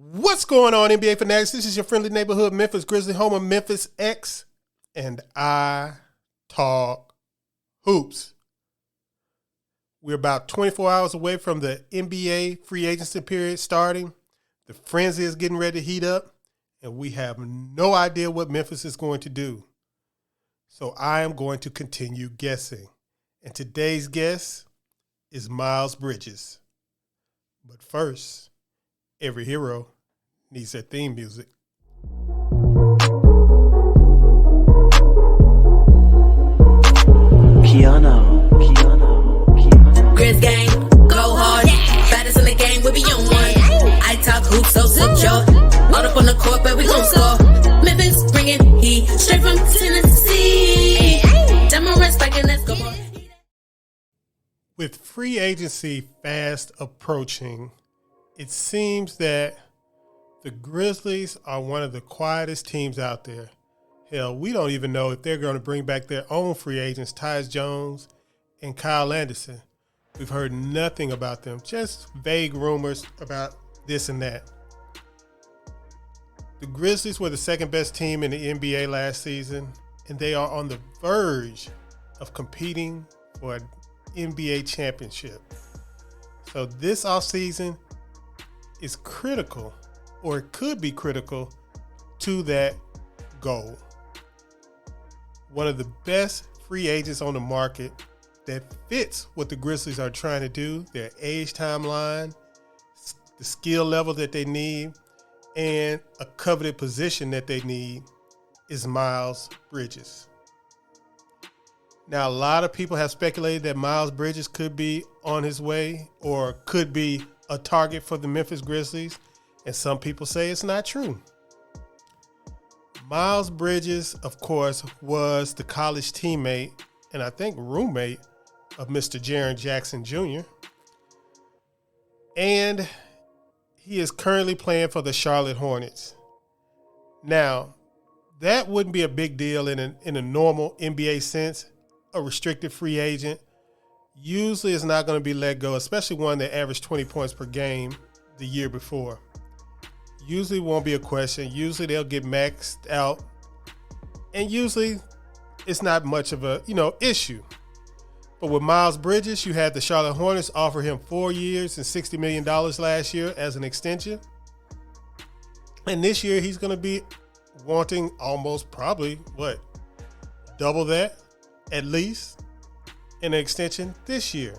What's going on, NBA fanatics? This is your friendly neighborhood Memphis Grizzlies, home of Memphis X, and I talk hoops. We're about 24 hours away from the NBA free agency period starting. The frenzy is getting ready to heat up, and we have no idea what Memphis is going to do. So I am going to continue guessing. And today's guess is Miles Bridges. But first, every hero needs their theme music. KeyAno. Grizz gang, go hard. Baddest in the game, we be on one. I talk hoops, so secure. All up on the court, but we gon' score. Memphis bringing heat straight from Tennessee. Demo respect and let's go. With free agency fast approaching, it seems that the Grizzlies are one of the quietest teams out there. Hell, we don't even know if they're going to bring back their own free agents, Tyus Jones and Kyle Anderson. We've heard nothing about them, just vague rumors about this and that. The Grizzlies were the second best team in the NBA last season, and they are on the verge of competing for an NBA championship. So this offseason is critical, or it could be critical, to that goal. One of the best free agents on the market that fits what the Grizzlies are trying to do, their age timeline, the skill level that they need, and a coveted position that they need, is Miles Bridges. Now, a lot of people have speculated that Miles Bridges could be on his way or could be a target for the Memphis Grizzlies, and some people say it's not true. Miles Bridges, of course, was the college teammate and I think roommate of Mr. Jaren Jackson Jr. And he is currently playing for the Charlotte Hornets. Now, that wouldn't be a big deal in a normal NBA sense. A restricted free agent usually is not going to be let go, especially one that averaged 20 points per game the year before. Usually won't be a question. Usually they'll get maxed out, and usually it's not much of a issue. But with Miles Bridges, you had the Charlotte Hornets offer him 4 years and $60 million last year as an extension. And this year he's going to be wanting almost probably, double that at least in an extension this year.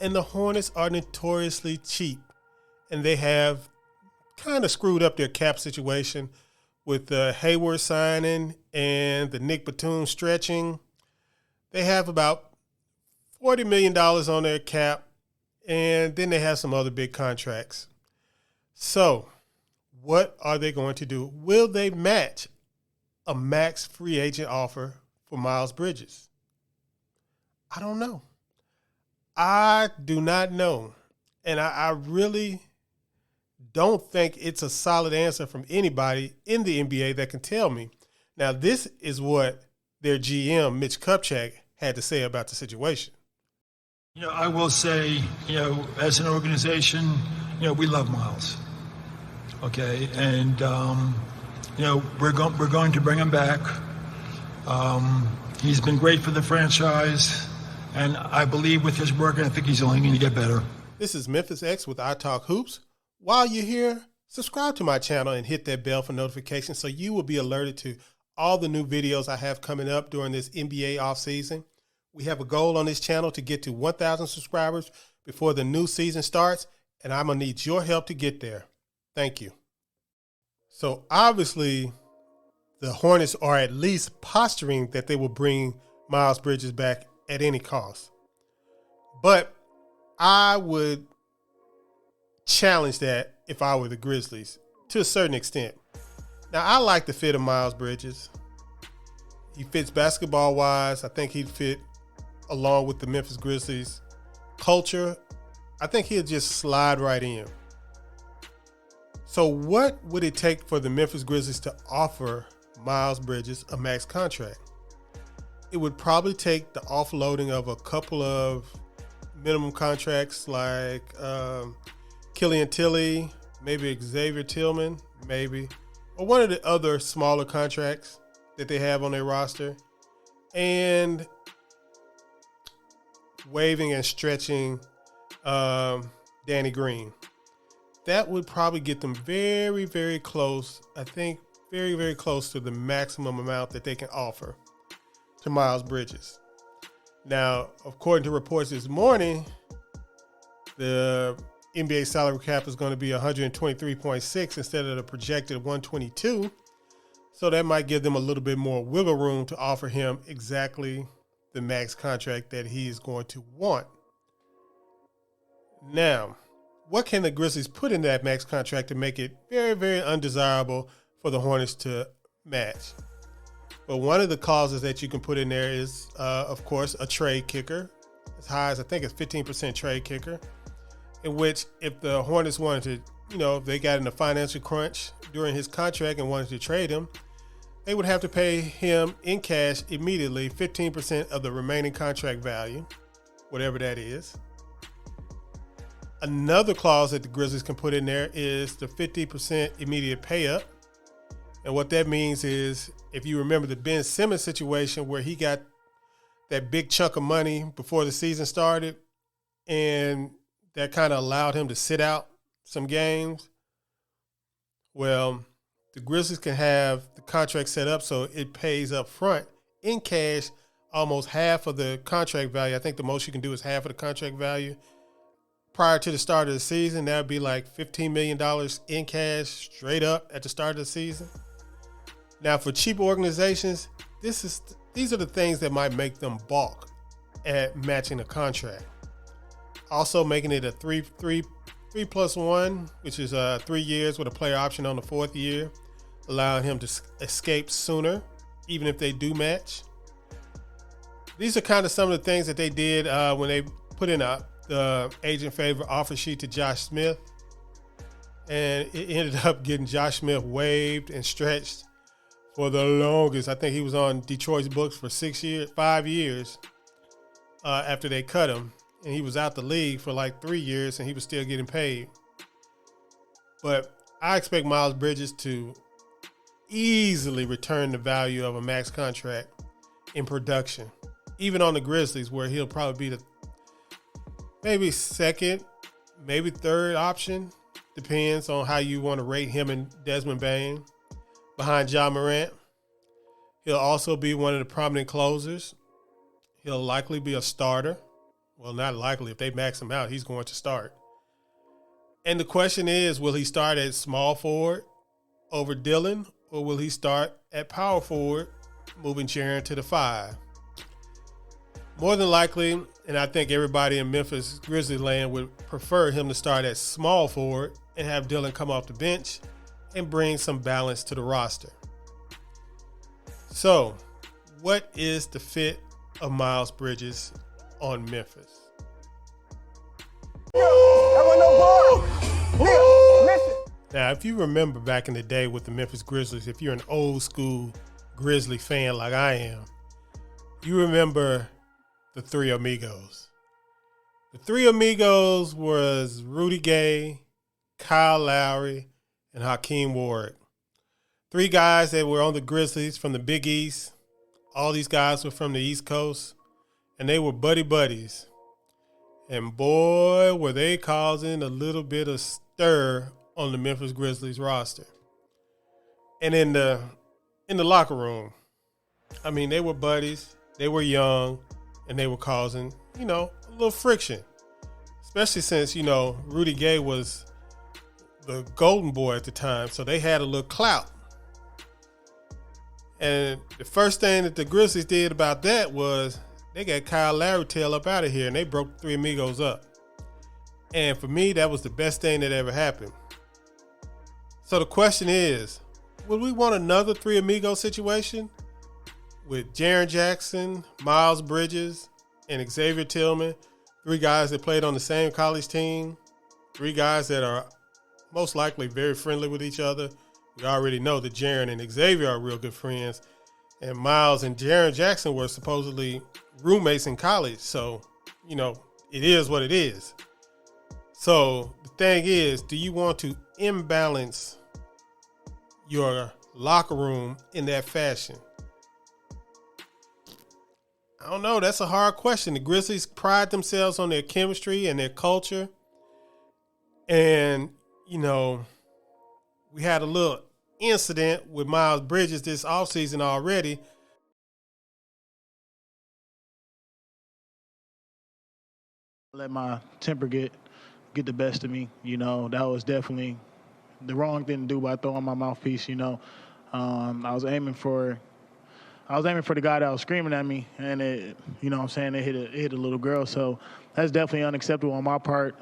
And the Hornets are notoriously cheap, and they have kind of screwed up their cap situation with the Hayward signing and the Nick Batum stretching. They have about $40 million on their cap, and then they have some other big contracts. So what are they going to do? Will they match a max free agent offer for Miles Bridges? I don't know. I do not know. And I really don't think it's a solid answer from anybody in the NBA that can tell me. Now, this is what their GM, Mitch Kupchak, had to say about the situation. I will say, as an organization, we love Miles. Okay. And, we're going to bring him back. He's been great for the franchise, and I believe with his work, and I think he's only going to get better. This is Memphis X with iTalkHoops. While you're here, subscribe to my channel and hit that bell for notifications so you will be alerted to all the new videos I have coming up during this NBA offseason. We have a goal on this channel to get to 1,000 subscribers before the new season starts, and I'm going to need your help to get there. Thank you. So obviously, the Hornets are at least posturing that they will bring Miles Bridges back at any cost. But I would challenge that if I were the Grizzlies to a certain extent. Now, I like the fit of Miles Bridges. He fits basketball-wise. I think he'd fit along with the Memphis Grizzlies culture. I think he'll just slide right in. So what would it take for the Memphis Grizzlies to offer Miles Bridges a max contract? It would probably take the offloading of a couple of minimum contracts like Killian Tilly, maybe Xavier Tillman, maybe, or one of the other smaller contracts that they have on their roster, and waiving and stretching Danny Green. That would probably get them very, very close. I think very, very close to the maximum amount that they can offer to Miles Bridges. Now, according to reports this morning, the NBA salary cap is going to be 123.6 instead of the projected 122. So that might give them a little bit more wiggle room to offer him exactly the max contract that he is going to want. Now, what can the Grizzlies put in that max contract to make it very, very undesirable for the Hornets to match? But one of the clauses that you can put in there is, of course, a trade kicker. As high as I think it's 15% trade kicker, in which if the Hornets wanted to, if they got in a financial crunch during his contract and wanted to trade him, they would have to pay him in cash immediately 15% of the remaining contract value, whatever that is. Another clause that the Grizzlies can put in there is the 50% immediate pay up. And what that means is, if you remember the Ben Simmons situation where he got that big chunk of money before the season started, and that kind of allowed him to sit out some games. Well, the Grizzlies can have the contract set up so it pays up front in cash almost half of the contract value. I think the most you can do is half of the contract value prior to the start of the season. That would be like $15 million in cash straight up at the start of the season. Now, for cheap organizations, these are the things that might make them balk at matching a contract. Also making it a 3+1, which is 3 years with a player option on the fourth year, allowing him to escape sooner, even if they do match. These are kind of some of the things that they did when they put in the agent favor offer sheet to Josh Smith. And it ended up getting Josh Smith waived and stretched for the longest. I think he was on Detroit's books for 5 years after they cut him. And he was out the league for like 3 years and he was still getting paid. But I expect Miles Bridges to easily return the value of a max contract in production, even on the Grizzlies, where he'll probably be the maybe second, maybe third option. Depends on how you want to rate him and Desmond Bane behind Ja Morant. He'll also be one of the prominent closers. He'll likely be a starter. Well, not likely. If they max him out, he's going to start. And the question is, will he start at small forward over Dillon, or will he start at power forward, moving Jaren to the 5? More than likely, and I think everybody in Memphis Grizzlies land would prefer him to start at small forward and have Dillon come off the bench and bring some balance to the roster. So, what is the fit of Miles Bridges on Memphis? Now, if you remember back in the day with the Memphis Grizzlies, if you're an old school Grizzly fan like I am, you remember the three Amigos. The three Amigos was Rudy Gay, Kyle Lowry, and Hakeem Ward. Three guys that were on the Grizzlies from the Big East. All these guys were from the East Coast, and they were buddies. And boy, were they causing a little bit of stir on the Memphis Grizzlies roster. And in the locker room, I mean, they were buddies, they were young, and they were causing, a little friction. Especially since, Rudy Gay was the golden boy at the time, so they had a little clout. And the first thing that the Grizzlies did about that was they got Kyle Lowry tail up out of here, and they broke the three Amigos up. And for me, that was the best thing that ever happened. So the question is, would we want another three Amigos situation with Jaren Jackson, Miles Bridges, and Xavier Tillman, three guys that played on the same college team, three guys that are most likely very friendly with each other? We already know that Jaren and Xavier are real good friends, and Miles and Jaren Jackson were supposedly roommates in college. So, it is what it is. So the thing is, do you want to imbalance your locker room in that fashion? I don't know. That's a hard question. The Grizzlies pride themselves on their chemistry and their culture. And, you know, we had a little incident with Miles Bridges this offseason already. Let my temper get the best of me. You know, that was definitely the wrong thing to do by throwing my mouthpiece. You know, I was aiming for the guy that was screaming at me, and it, you know what I'm saying, it hit a little girl. So that's definitely unacceptable on my part.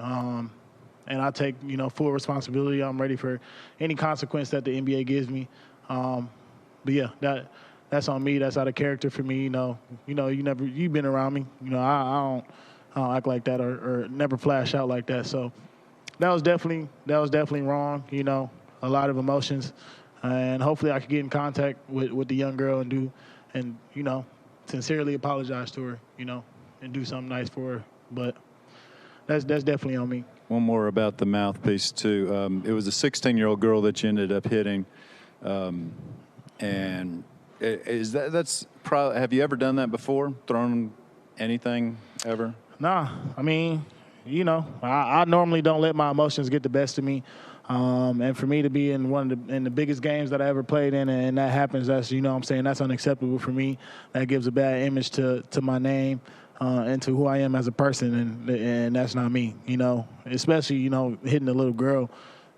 And I take, you know, full responsibility. I'm ready for any consequence that the NBA gives me. But yeah, that's on me. That's out of character for me. You've been around me. You know, I don't act like that or never flash out like that. So that was definitely wrong. You know, a lot of emotions, and hopefully I could get in contact with the young girl and you know, sincerely apologize to her. You know, and do something nice for her. But that's definitely on me. One more about the mouthpiece too. It was a 16-year-old girl that you ended up hitting, and that's probably. Have you ever done that before? Thrown anything ever? Nah, I mean, you know, I normally don't let my emotions get the best of me. And for me to be in in the biggest games that I ever played in, and that happens, that's, you know what I'm saying, that's unacceptable for me. That gives a bad image to my name and to who I am as a person, and that's not me, you know, especially, you know, hitting a little girl.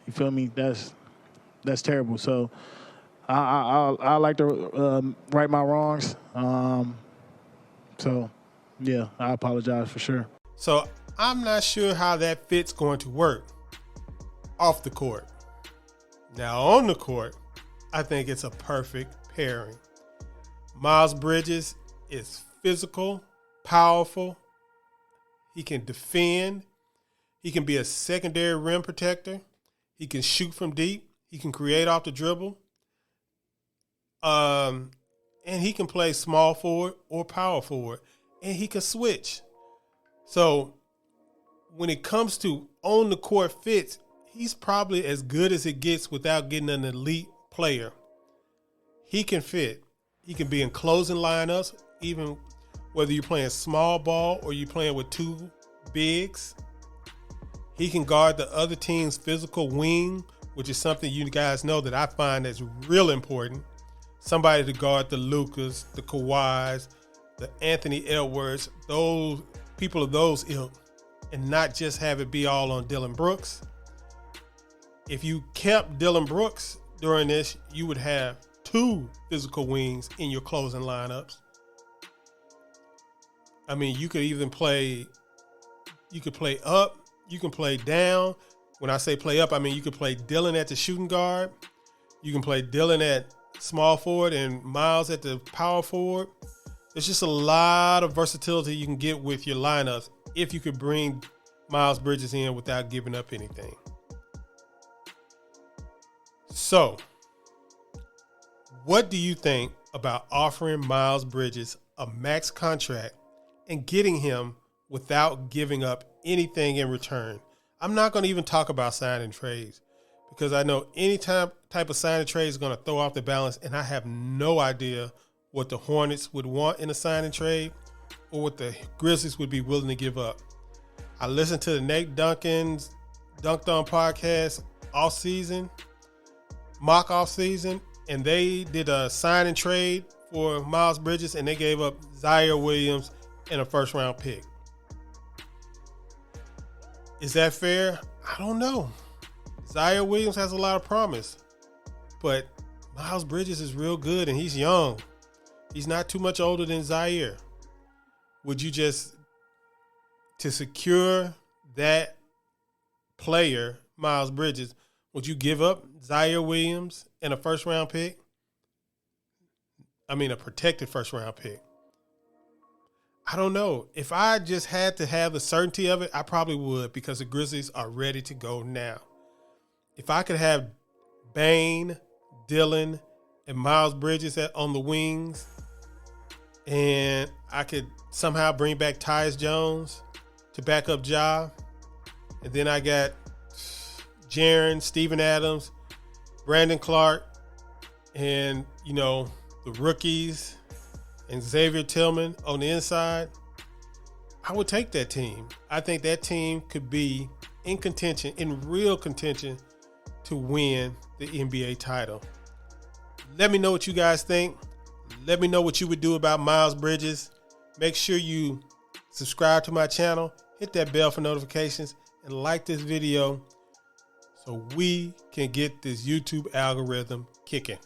You feel me? That's terrible. So I like to right my wrongs. So, yeah, I apologize for sure. So I'm not sure how that fit's going to work off the court. Now on the court, I think it's a perfect pairing. Miles Bridges is physical, powerful. He can defend. He can be a secondary rim protector. He can shoot from deep. He can create off the dribble. And he can play small forward or power forward. And he can switch. So when it comes to on the court fits, he's probably as good as it gets without getting an elite player. He can fit. He can be in closing lineups, even whether you're playing small ball or you're playing with two bigs. He can guard the other team's physical wing, which is something you guys know that I find is real important. Somebody to guard the Lukas, the Kawhis, the Anthony Edwards, those people of those ilk, and not just have it be all on Dillon Brooks. If you kept Dillon Brooks during this, you would have two physical wings in your closing lineups. I mean, you could even play up, you can play down. When I say play up, I mean you could play Dillon at the shooting guard. You can play Dillon at small forward and Miles at the power forward. There's just a lot of versatility you can get with your lineups if you could bring Miles Bridges in without giving up anything. So, what do you think about offering Miles Bridges a max contract and getting him without giving up anything in return? I'm not going to even talk about signing trades because I know any type of signing trade is going to throw off the balance, and I have no idea what the Hornets would want in a signing trade or what the Grizzlies would be willing to give up. I listened to the Nate Duncan's Dunked On podcast mock off season, and they did a sign and trade for Miles Bridges, and they gave up Zaire Williams and a first round pick. Is that fair? I don't know. Zaire Williams has a lot of promise, but Miles Bridges is real good and he's young. He's not too much older than Zaire. Would you just, to secure that player, Miles Bridges, would you give up Zaire Williams and a first round pick? I mean, a protected first round pick. I don't know. If I just had to have the certainty of it, I probably would, because the Grizzlies are ready to go now. If I could have Bane, Dillon, and Miles Bridges on the wings, and I could somehow bring back Tyus Jones to back up Ja, and then I got Jaren, Steven Adams, Brandon Clark, and, you know, the rookies and Xavier Tillman on the inside, I would take that team. I think that team could be in contention, in real contention, to win the NBA title. Let me know what you guys think. Let me know what you would do about Miles Bridges. Make sure you subscribe to my channel, hit that bell for notifications, and like this video so we can get this YouTube algorithm kicking.